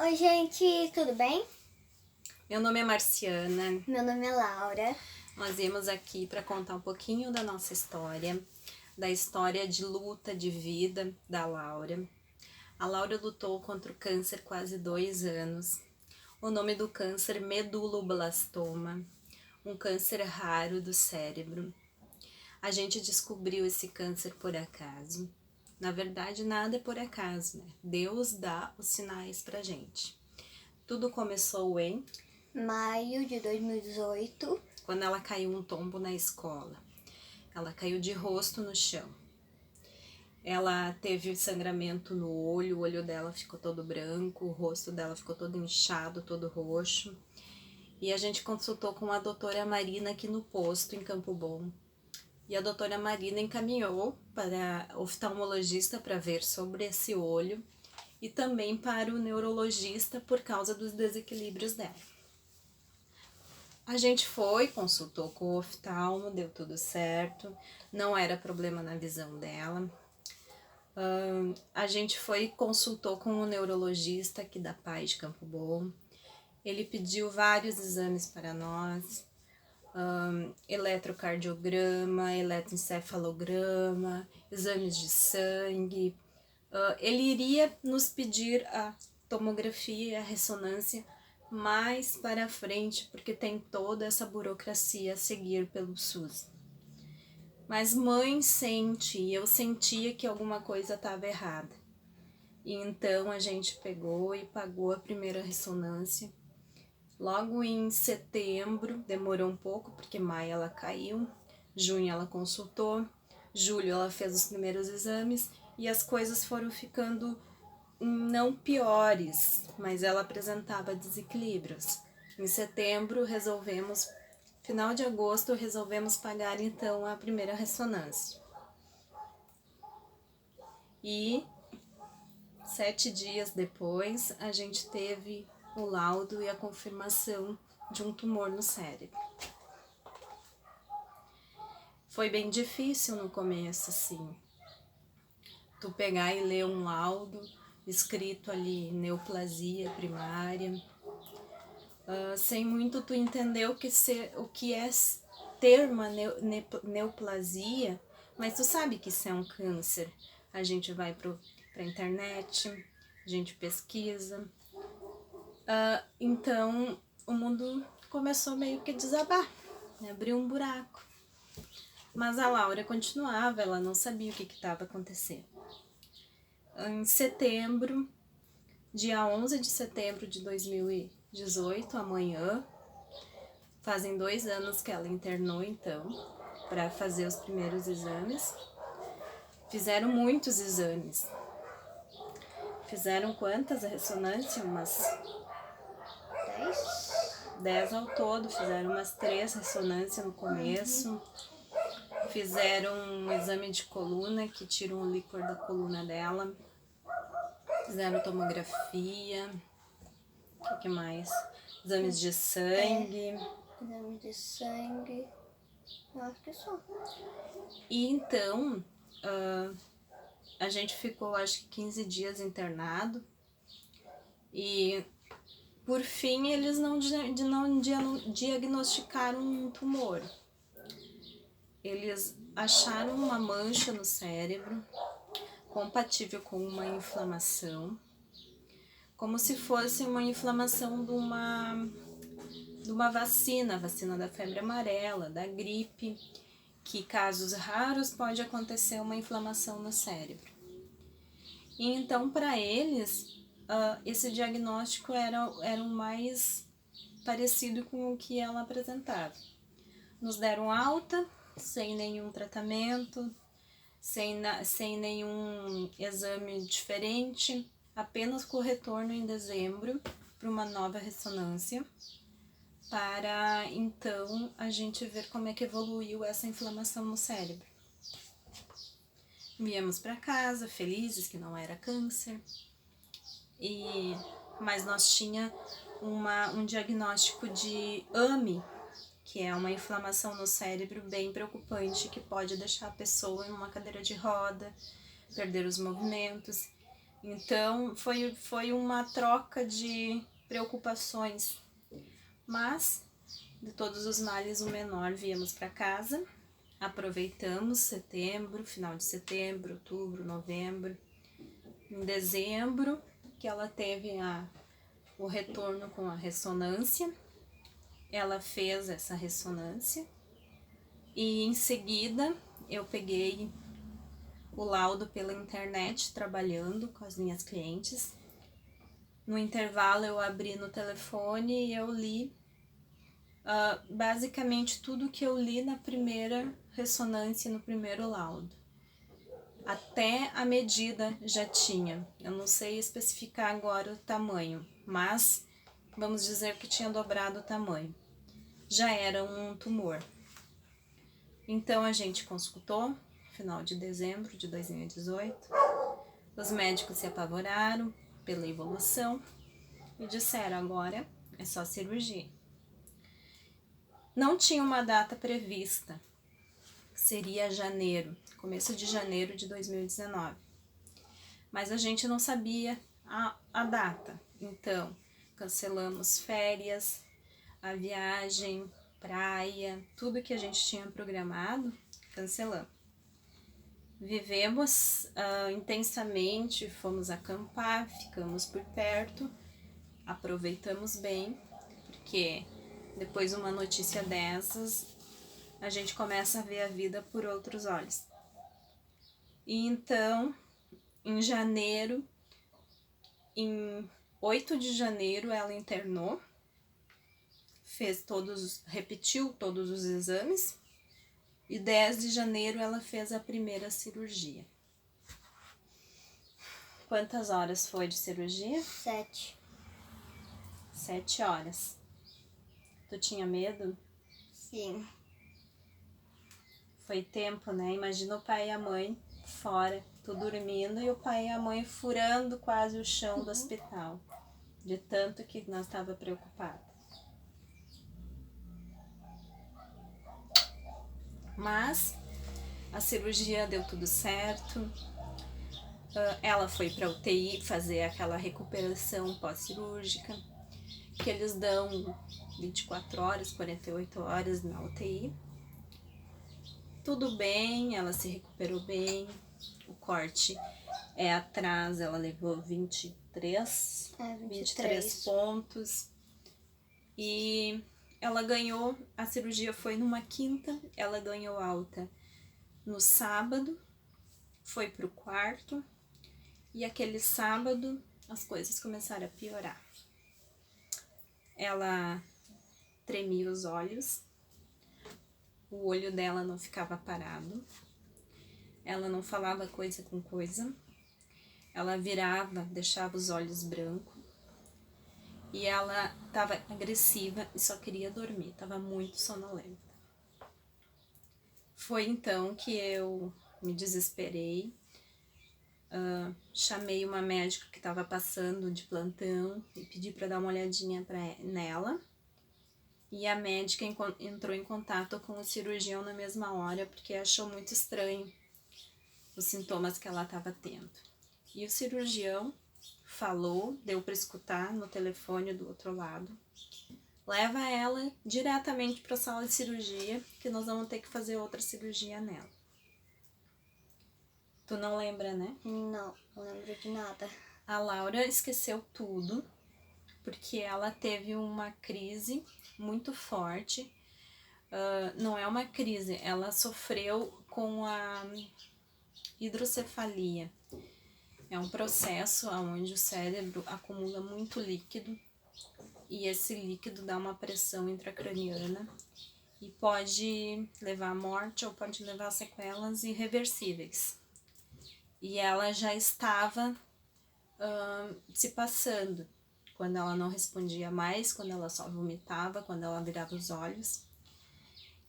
Oi, gente, tudo bem? Meu nome é Marciana. Meu nome é Laura. Nós viemos aqui para contar um pouquinho da nossa história, da história de luta, de vida da Laura. A Laura lutou contra o câncer quase 2 anos. O nome do câncer, meduloblastoma, um câncer raro do cérebro. A gente descobriu esse câncer por acaso. Na verdade, nada é por acaso, né? Deus dá os sinais pra gente. Tudo começou em Maio de 2018. quando ela caiu um tombo na escola. Ela caiu de rosto no chão. Ela teve sangramento no olho, o olho dela ficou todo branco, o rosto dela ficou todo inchado, todo roxo. E a gente consultou com a doutora Marina aqui no posto, em Campo Bom. E a doutora Marina encaminhou para oftalmologista para ver sobre esse olho e também para o neurologista por causa dos desequilíbrios dela. A gente foi, consultou com o oftalmo, deu tudo certo, não era problema na visão dela. A gente foi, consultou com o neurologista aqui da PAI de Campo Bom. Ele pediu vários exames para nós, eletrocardiograma, eletroencefalograma, exames de sangue. Ele iria nos pedir a tomografia e a ressonância mais para frente, porque tem toda essa burocracia a seguir pelo SUS. Mas mãe sente, e eu sentia que alguma coisa estava errada. E então a gente pegou e pagou a primeira ressonância. Logo em setembro, demorou um pouco, porque maio ela caiu, junho ela consultou, julho ela fez os primeiros exames e as coisas foram ficando não piores, mas ela apresentava desequilíbrios. Em setembro final de agosto resolvemos pagar então a primeira ressonância. E 7 dias depois a gente teve o laudo e a confirmação de um tumor no cérebro. Foi bem difícil no começo, assim, tu pegar e ler um laudo escrito ali, neoplasia primária, sem muito tu entender o que é ter uma neoplasia, mas tu sabe que isso é um câncer. A gente vai pra internet, a gente pesquisa. Então o mundo começou meio que a desabar, né? Abriu um buraco. Mas a Laura continuava, ela não sabia o que estava acontecendo. Em setembro, dia 11 de setembro de 2018, amanhã, fazem 2 anos que ela internou então, para fazer os primeiros exames. Fizeram muitos exames. Fizeram quantas ressonâncias? Umas 10 ao todo. Fizeram umas 3 ressonâncias no começo. Fizeram um exame de coluna, que tira um líquor da coluna dela. Fizeram tomografia. O que mais? Exames de sangue. Exame de sangue. Eu acho que só. E então, a gente ficou acho que 15 dias internado. E por fim eles não diagnosticaram um tumor. Eles acharam uma mancha no cérebro, compatível com uma inflamação, como se fosse uma inflamação de uma vacina, a vacina da febre amarela, da gripe, que casos raros pode acontecer uma inflamação no cérebro. E então para eles, esse diagnóstico era o mais parecido com o que ela apresentava. Nos deram alta, sem nenhum tratamento, sem nenhum exame diferente, apenas com o retorno em dezembro para uma nova ressonância, para então a gente ver como é que evoluiu essa inflamação no cérebro. Viemos para casa felizes que não era câncer, mas nós tinha um diagnóstico de AME, que é uma inflamação no cérebro bem preocupante, que pode deixar a pessoa em uma cadeira de roda, perder os movimentos. Então foi uma troca de preocupações, mas de todos os males o menor. Viemos para casa, aproveitamos setembro, final de setembro, outubro, novembro. Em dezembro, que ela teve o retorno com a ressonância, ela fez essa ressonância e em seguida eu peguei o laudo pela internet trabalhando com as minhas clientes. No intervalo eu abri no telefone e eu li basicamente tudo que eu li na primeira ressonância, no primeiro laudo. Até a medida já tinha. Eu não sei especificar agora o tamanho, mas vamos dizer que tinha dobrado o tamanho. Já era um tumor. Então a gente consultou, final de dezembro de 2018. Os médicos se apavoraram pela evolução e disseram: agora é só cirurgia. Não tinha uma data prevista, seria janeiro, começo de janeiro de 2019. Mas a gente não sabia a data, então cancelamos férias, a viagem, praia, tudo que a gente tinha programado, cancelamos. Vivemos intensamente, fomos acampar, ficamos por perto, aproveitamos bem, porque depois de uma notícia dessas, a gente começa a ver a vida por outros olhos. E então, em janeiro, em 8 de janeiro, ela internou, repetiu todos os exames, e 10 de janeiro ela fez a primeira cirurgia. Quantas horas foi de cirurgia? 7. 7 horas. Tu tinha medo? Sim. Foi tempo, né? Imagina o pai e a mãe fora, tu dormindo e o pai e a mãe furando quase o chão do hospital, de tanto que nós estava preocupados. Mas a cirurgia deu tudo certo. Ela foi para UTI fazer aquela recuperação pós-cirúrgica, que eles dão 24 horas, 48 horas na UTI. Tudo bem, ela se recuperou bem. O corte é atrás, ela levou 23 pontos. E ela ganhou, a cirurgia foi numa quinta, ela ganhou alta no sábado, foi pro quarto. E aquele sábado as coisas começaram a piorar. Ela tremia os olhos, o olho dela não ficava parado, ela não falava coisa com coisa, ela virava, deixava os olhos brancos e ela estava agressiva e só queria dormir, estava muito sonolenta. Foi então que eu me desesperei. Chamei uma médica que estava passando de plantão e pedi para dar uma olhadinha nela. E a médica entrou em contato com o cirurgião na mesma hora, porque achou muito estranho os sintomas que ela estava tendo. E o cirurgião falou, deu para escutar no telefone do outro lado: leva ela diretamente para a sala de cirurgia, que nós vamos ter que fazer outra cirurgia nela. Tu não lembra, né? Não lembro de nada. A Laura esqueceu tudo, porque ela teve uma crise muito forte. Não é uma crise, ela sofreu com a hidrocefalia. É um processo onde o cérebro acumula muito líquido e esse líquido dá uma pressão intracraniana e pode levar à morte ou pode levar a sequelas irreversíveis. E ela já estava se passando, quando ela não respondia mais, quando ela só vomitava, quando ela virava os olhos.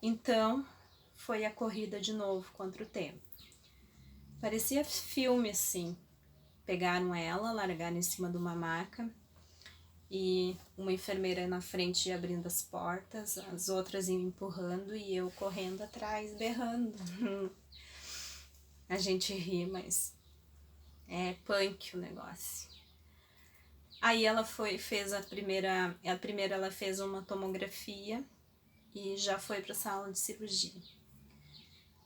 Então, foi a corrida de novo contra o tempo. Parecia filme, assim. Pegaram ela, largaram em cima de uma maca e uma enfermeira na frente abrindo as portas, as outras iam empurrando e eu correndo atrás, berrando. A gente ri, mas É punk o negócio. Aí ela fez a primeira ela fez uma tomografia e já foi para a sala de cirurgia.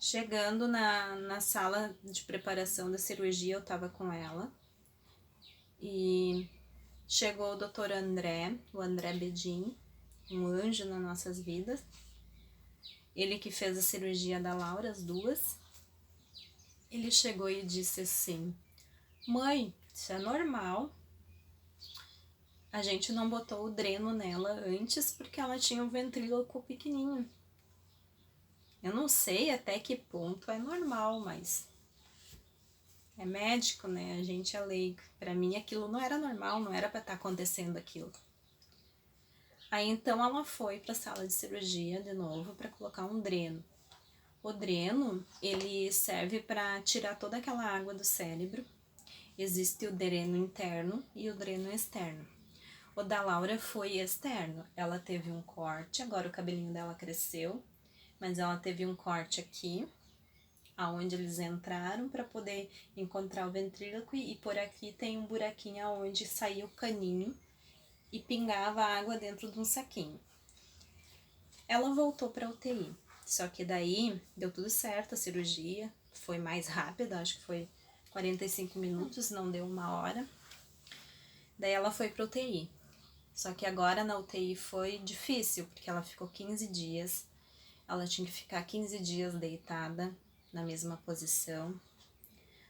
Chegando na sala de preparação da cirurgia, eu estava com ela e chegou o doutor André, o André Bedin, um anjo nas nossas vidas. Ele que fez a cirurgia da Laura, as duas. Ele chegou e disse assim: mãe, isso é normal. A gente não botou o dreno nela antes porque ela tinha um ventríloco pequenininho. Eu não sei até que ponto é normal, mas é médico, né? A gente é leigo. Pra mim aquilo não era normal, não era pra estar acontecendo aquilo. Aí então ela foi pra sala de cirurgia de novo para colocar um dreno. O dreno, ele serve para tirar toda aquela água do cérebro. Existe o dreno interno e o dreno externo. O da Laura foi externo. Ela teve um corte, agora o cabelinho dela cresceu, mas ela teve um corte aqui, aonde eles entraram para poder encontrar o ventríloco, e por aqui tem um buraquinho aonde saía o caninho e pingava água dentro de um saquinho. Ela voltou para UTI, só que daí deu tudo certo, a cirurgia foi mais rápida, acho que foi 45 minutos, não deu 1 hora. Daí ela foi para UTI. Só que agora na UTI foi difícil, porque ela ficou 15 dias. Ela tinha que ficar 15 dias deitada na mesma posição.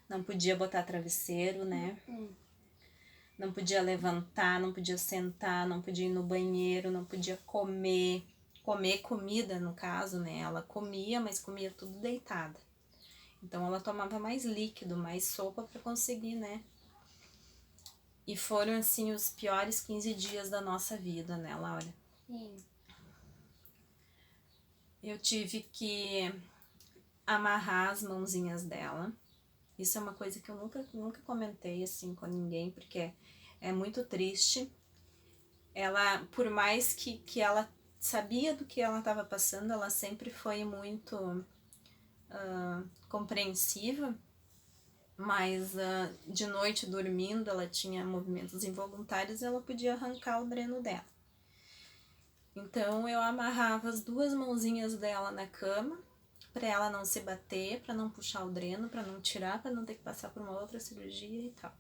Não podia botar travesseiro, né? Não podia levantar, não podia sentar, não podia ir no banheiro, não podia comer. Comer comida, no caso, né? Ela comia, mas comia tudo deitada. Então ela tomava mais líquido, mais sopa para conseguir, né? E foram, assim, os piores 15 dias da nossa vida, né, Laura? Sim. Eu tive que amarrar as mãozinhas dela. Isso é uma coisa que eu nunca comentei, assim, com ninguém, porque é muito triste. Ela, por mais que ela sabia do que ela estava passando, ela sempre foi muito compreensiva. Mas de noite, dormindo, ela tinha movimentos involuntários e ela podia arrancar o dreno dela. Então eu amarrava as 2 mãozinhas dela na cama para ela não se bater, para não puxar o dreno, para não tirar, para não ter que passar por uma outra cirurgia e tal.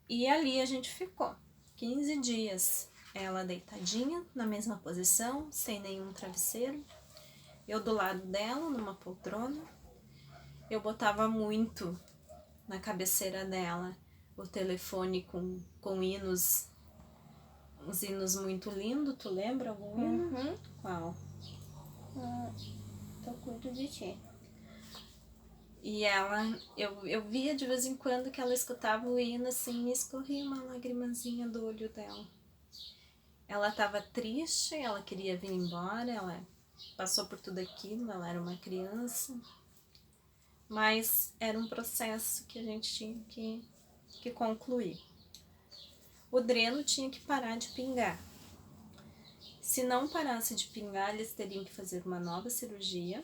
E ali a gente ficou 15 dias, ela deitadinha na mesma posição, sem nenhum travesseiro, eu do lado dela numa poltrona. Eu botava muito na cabeceira dela o telefone com hinos, uns hinos muito lindos. Tu lembra algum hino? Qual? Tô cuido de ti. E ela, eu via de vez em quando que ela escutava o hino assim, e escorria uma lagrimazinha do olho dela. Ela estava triste, ela queria vir embora, ela passou por tudo aquilo, ela era uma criança. Mas era um processo que a gente tinha que concluir. O dreno tinha que parar de pingar. Se não parasse de pingar, eles teriam que fazer uma nova cirurgia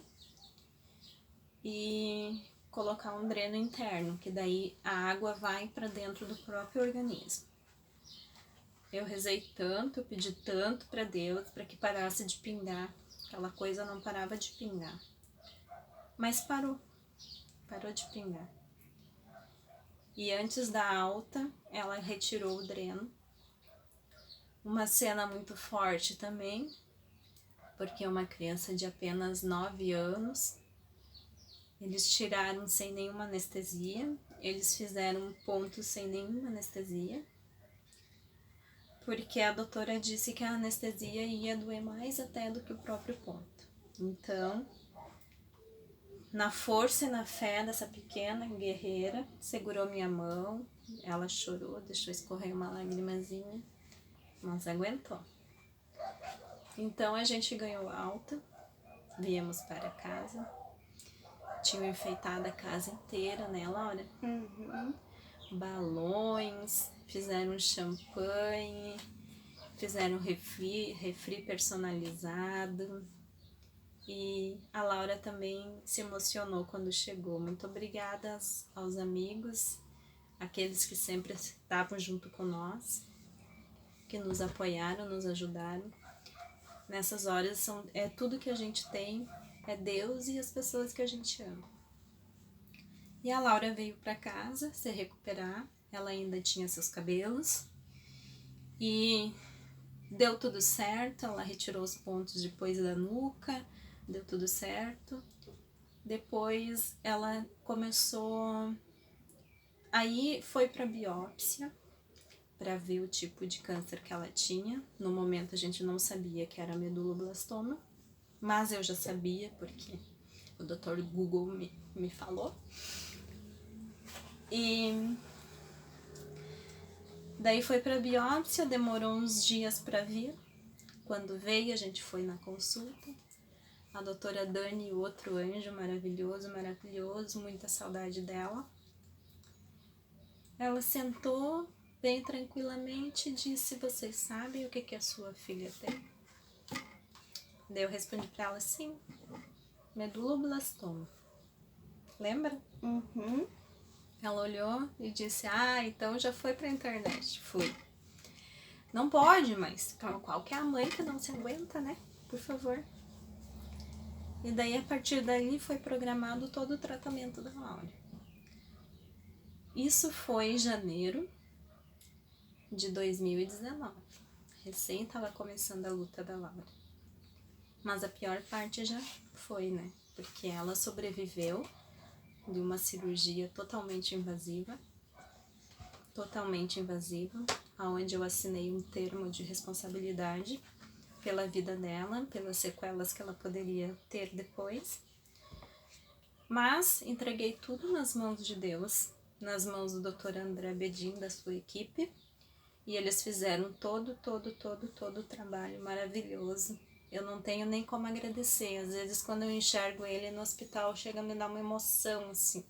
e colocar um dreno interno, que daí a água vai para dentro do próprio organismo. Eu rezei tanto, eu pedi tanto para Deus para que parasse de pingar. Aquela coisa não parava de pingar. Mas parou de pingar. E antes da alta, ela retirou o dreno. Uma cena muito forte também, porque uma criança de apenas 9 anos, eles tiraram sem nenhuma anestesia, eles fizeram um ponto sem nenhuma anestesia, porque a doutora disse que a anestesia ia doer mais até do que o próprio ponto. Então, na força e na fé dessa pequena guerreira, segurou minha mão, ela chorou, deixou escorrer uma lagrimazinha, mas aguentou. Então a gente ganhou alta, viemos para casa, tinham enfeitado a casa inteira, né, Laura? Balões, fizeram champanhe, fizeram refri personalizado. E a Laura também se emocionou quando chegou. Muito obrigada aos amigos aqueles que sempre estavam junto com nós, que nos apoiaram, nos ajudaram. Nessas horas é tudo que a gente tem, é Deus e as pessoas que a gente ama. E a Laura veio para casa se recuperar, ela ainda tinha seus cabelos e deu tudo certo, ela retirou os pontos depois da nuca, deu tudo certo. Depois ela começou, aí foi para biópsia, para ver o tipo de câncer que ela tinha. No momento a gente não sabia que era meduloblastoma, mas eu já sabia porque o Dr. Google me falou. E daí foi para biópsia, demorou uns dias para vir. Quando veio, a gente foi na consulta. A doutora Dani, outro anjo maravilhoso, maravilhoso, muita saudade dela. Ela sentou bem tranquilamente e disse: vocês sabem o que a sua filha tem? Daí eu respondi para ela: sim, meduloblastoma. Lembra? Uhum. Ela olhou e disse: então já foi pra internet. Fui. Não pode, mas qual que é a mãe que não se aguenta, né? Por favor. E daí, a partir daí, foi programado todo o tratamento da Laura. Isso foi em janeiro de 2019. Recém estava começando a luta da Laura. Mas a pior parte já foi, né? Porque ela sobreviveu de uma cirurgia totalmente invasiva, onde eu assinei um termo de responsabilidade pela vida dela, pelas sequelas que ela poderia ter depois. Mas entreguei tudo nas mãos de Deus, nas mãos do Dr. André Bedin, da sua equipe, e eles fizeram todo o trabalho maravilhoso. Eu não tenho nem como agradecer. Às vezes, quando eu enxergo ele no hospital, chega a me dar uma emoção, assim.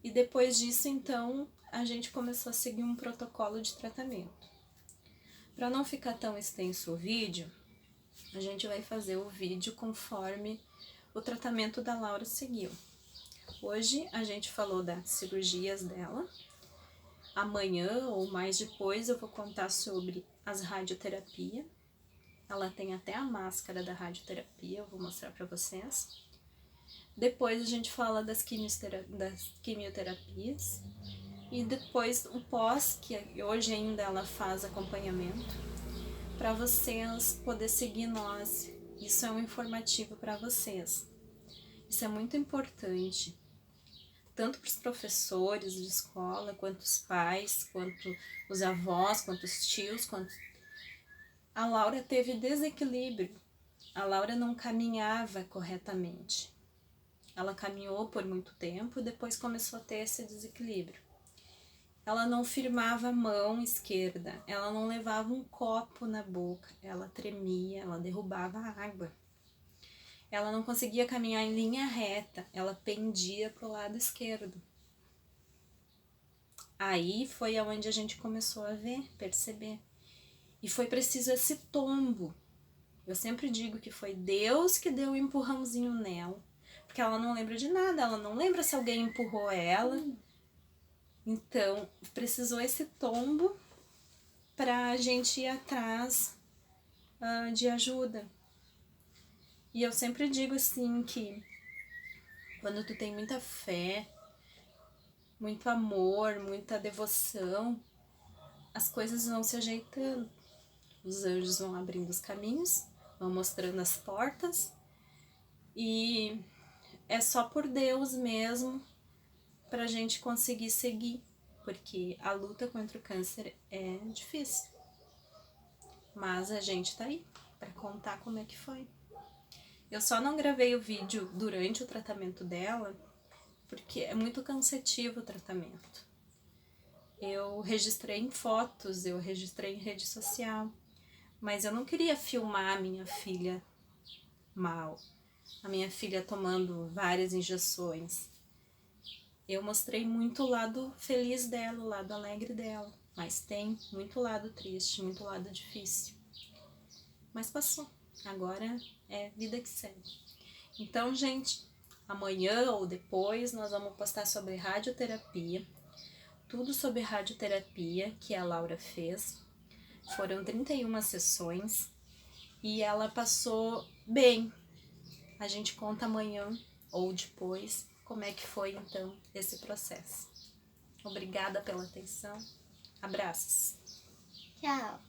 E depois disso, então, a gente começou a seguir um protocolo de tratamento. Para não ficar tão extenso o vídeo, a gente vai fazer o vídeo conforme o tratamento da Laura seguiu. Hoje a gente falou das cirurgias dela. Amanhã ou mais depois eu vou contar sobre as radioterapias. Ela tem até a máscara da radioterapia, eu vou mostrar para vocês. Depois a gente fala das quimioterapias. E depois o pós, que hoje ainda ela faz acompanhamento, para vocês poderem seguir nós. Isso é um informativo para vocês. Isso é muito importante, tanto para os professores de escola, quanto os pais, quanto os avós, quanto os tios, quanto... A Laura teve desequilíbrio. A Laura não caminhava corretamente. Ela caminhou por muito tempo e depois começou a ter esse desequilíbrio. Ela não firmava a mão esquerda, ela não levava um copo na boca, ela tremia, ela derrubava a água. Ela não conseguia caminhar em linha reta, ela pendia para o lado esquerdo. Aí foi onde a gente começou a ver, perceber. E foi preciso esse tombo. Eu sempre digo que foi Deus que deu um empurrãozinho nela, porque ela não lembra de nada, ela não lembra se alguém empurrou ela. Então, precisou esse tombo para a gente ir atrás de ajuda. E eu sempre digo assim que quando tu tem muita fé, muito amor, muita devoção, as coisas vão se ajeitando. Os anjos vão abrindo os caminhos, vão mostrando as portas, e é só por Deus mesmo para a gente conseguir seguir, porque a luta contra o câncer é difícil. Mas a gente tá aí para contar como é que foi. Eu só não gravei o vídeo durante o tratamento dela, porque é muito cansativo o tratamento. Eu registrei em fotos, eu registrei em rede social, mas eu não queria filmar a minha filha mal, a minha filha tomando várias injeções. Eu mostrei muito o lado feliz dela, o lado alegre dela, mas tem muito lado triste, muito lado difícil. Mas passou, agora é vida que segue. Então, gente, amanhã ou depois nós vamos postar sobre radioterapia. tudo sobre radioterapia que a Laura fez. Foram 31 sessões e ela passou bem. A gente conta amanhã ou depois como é que foi então esse processo. Obrigada pela atenção. Abraços. Tchau.